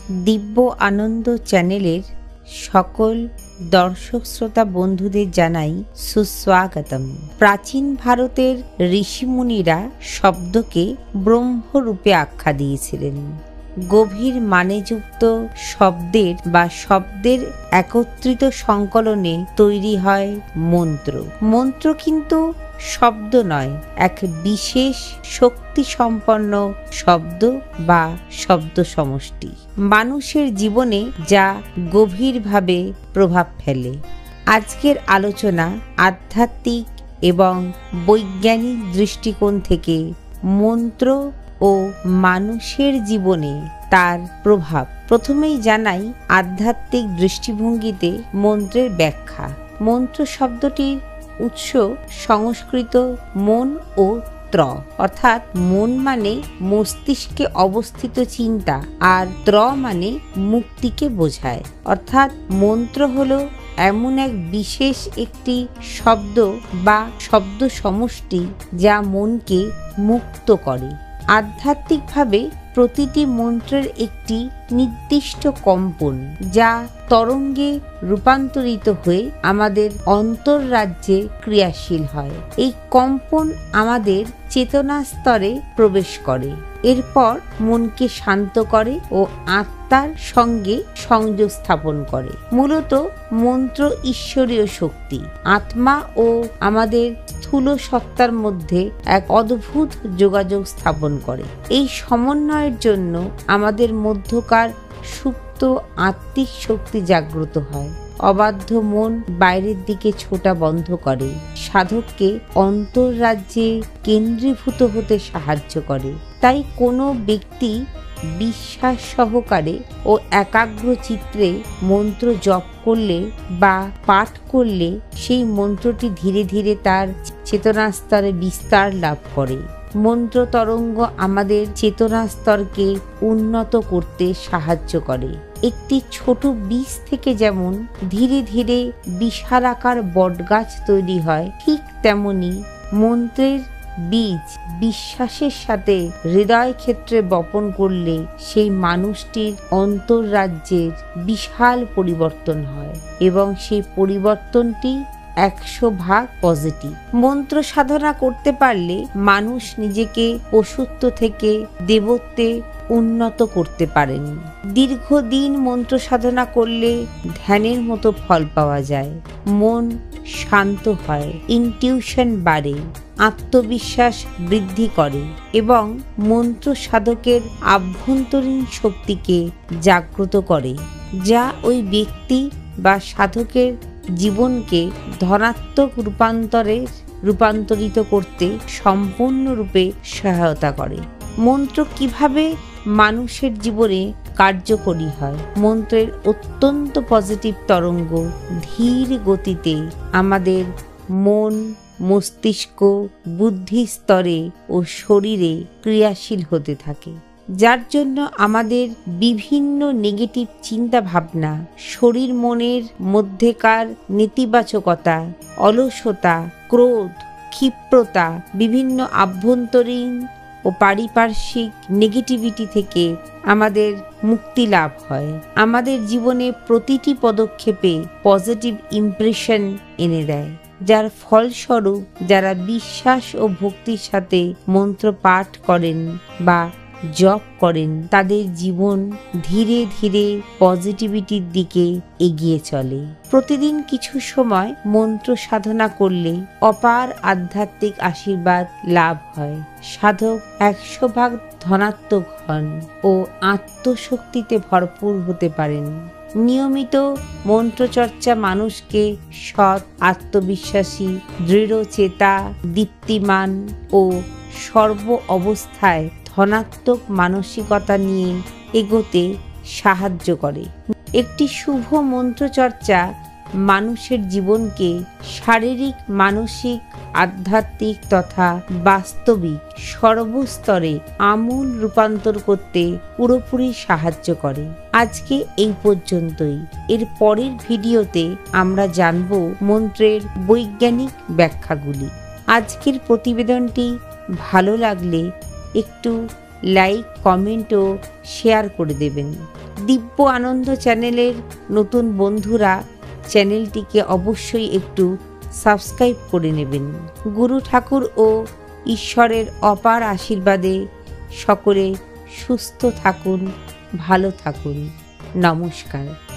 দিব্য আনন্দ চ্যানেলের সকল দর্শক শ্রোতা বন্ধুদের জানাই সুস্বাগতম। প্রাচীন ভারতের ঋষিমুনিরা শব্দকে ব্রহ্মরূপে আখ্যা দিয়েছিলেন। গভীর মানেযুক্ত শব্দের বা শব্দের একত্রিত সংকলনে তৈরি হয় মন্ত্র। মন্ত্র কিন্তু শব্দ নয়, এক বিশেষ শক্তি সম্পন্ন শব্দ বা শব্দ সমষ্টি, মানুষের জীবনে যা গভীরভাবে প্রভাব ফেলে। আজকের আলোচনা আধ্যাত্মিক এবং বৈজ্ঞানিক দৃষ্টিকোণ থেকে মন্ত্র ও মানুষের জীবনে তার প্রভাব। প্রথমেই জানাই আধ্যাত্মিক দৃষ্টিভঙ্গিতে মন্ত্রের ব্যাখ্যা। মন্ত্র শব্দটির উৎস সংস্কৃত মন ও ত্র, অর্থাৎ মন মানে মস্তিষ্কে অবস্থিত চিন্তা আর ত্র মানে মুক্তিকে বোঝায়। অর্থাৎ মন্ত্র হলো এমন এক বিশেষ একটি শব্দ বা শব্দ সমষ্টি যা মনকে মুক্ত করে। আধ্যাত্মিকভাবে প্রতিটি মন্ত্রের একটি নির্দিষ্ট কম্পন যা তরঙ্গে রূপান্তরিত হয়ে আমাদের অন্তররাজ্যে ক্রিয়াশীল হয়। এই কম্পন আমাদের চেতনা স্তরে প্রবেশ করে, এরপর মনকে শান্ত করে ও আত্মার সঙ্গে সংযোগ স্থাপন করে। মূলত মন্ত্র ঈশ্বরীয় শক্তি, আত্মা ও আমাদের স্থূল সত্তার মধ্যে এক অদ্ভুত যোগাযোগ স্থাপন করে। এই সমন্বয়ের জন্য আমাদের মধ্যকার সুপ্ত আত্মিক শক্তি জাগ্রত হয়। অবাধ্য মন বাইরের দিকে ছোটা বন্ধ করে, সাধককে অন্তররাজ্যে কেন্দ্রীভূত হতে সাহায্য করে। তাই কোনো ব্যক্তি বিশ্বাস সহকারে ও একাগ্র চিত্রে মন্ত্র জপ করলে বা পাঠ করলে সেই মন্ত্রটি ধীরে ধীরে তার চেতনা স্তরে বিস্তার লাভ করে। মন্ত্র তরঙ্গ আমাদের চেতনা স্তরকে উন্নত করতে সাহায্য করে। একটি ছোট বীজ থেকে যেমন ধীরে ধীরে বিশালাকার বটগাছ তৈরি হয়, ঠিক তেমনি মন্ত্রের বীজ বিশ্বাসের সাথে হৃদয় ক্ষেত্রে বপন করলে সেই মানুষটির অন্তররাজ্যের বিশাল পরিবর্তন হয় এবং সেই পরিবর্তনটি 100% পজিটিভ। মন্ত্র সাধনা করতে পারলে মানুষ নিজেকে পশুত্ব থেকে দেবত্বে উন্নত করতে পারেন। দীর্ঘদিন মন্ত্র সাধনা করলে ধ্যানের মতো ফল পাওয়া যায়। মন শান্ত হয়, ইনটিউশন বাড়ে, আত্মবিশ্বাস বৃদ্ধি করে এবং মন্ত্র সাধকের আভ্যন্তরীণ শক্তিকে জাগ্রত করে, যা ওই ব্যক্তি বা সাধকের জীবনকে ধনাত্মক রূপান্তরিত করতে সম্পূর্ণরূপে সহায়তা করে। মন্ত্র কিভাবে মানুষের জীবনে কার্যকরী হয়? মন্ত্রের অত্যন্ত পজিটিভ তরঙ্গ ধীর গতিতে আমাদের মন, মস্তিষ্ক, বুদ্ধি স্তরে ও শরীরে ক্রিয়াশীল হতে থাকে, যার জন্য আমাদের বিভিন্ন নেগেটিভ চিন্তা ভাবনা, শরীর মনের মধ্যেকার নেতিবাচকতা, অলসতা, ক্রোধ, ক্ষিপ্রতা, বিভিন্ন আভ্যন্তরীণ ও পারিপার্শ্বিক নেগেটিভিটি থেকে আমাদের মুক্তি লাভ হয়। আমাদের জীবনে প্রতিটি পদক্ষেপে পজিটিভ ইমপ্রেশন এনে দেয়, যার ফলস্বরূপ যারা বিশ্বাস ও ভক্তির সাথে মন্ত্র পাঠ করেন বা জপ করেন তাদের জীবন ধীরে ধীরে পজিটিভিটির দিকে এগিয়ে চলে। প্রতিদিন কিছু সময় মন্ত্র সাধনা করলে অপার আধ্যাত্মিক আশীর্বাদ লাভ হয়। সাধক 100% ধনাত্মক হন ও আত্মশক্তিতে ভরপুর হতে পারেন। নিয়মিত মন্ত্রচর্চা মানুষকে সৎ, আত্মবিশ্বাসী, দৃঢ়চেতা, দীপ্তিমান ও সর্ব অবস্থায় ধনাত্মক মানসিকতা নিয়ে এগোতে সাহায্য করে। একটি শুভ মন্ত্রচর্চা মানুষের জীবনকে শারীরিক, মানসিক, আধ্যাত্মিক তথা বাস্তবিক সর্বস্তরে আমূল রূপান্তর করতে পুরোপুরি সাহায্য করে। আজকে এই পর্যন্তই। এর পরের ভিডিওতে আমরা জানব মন্ত্রের বৈজ্ঞানিক ব্যাখ্যাগুলি। আজকের প্রতিবেদনটি ভালো লাগলে একটু লাইক, কমেন্ট ও শেয়ার করে দেবেন। দিব্য আনন্দ চ্যানেলের নতুন বন্ধুরা চ্যানেলটিকে অবশ্যই একটু সাবস্ক্রাইব করে নেবেন। গুরু ঠাকুর ও ঈশ্বরের অপার আশীর্বাদে সকলে সুস্থ থাকুন, ভালো থাকুন। নমস্কার।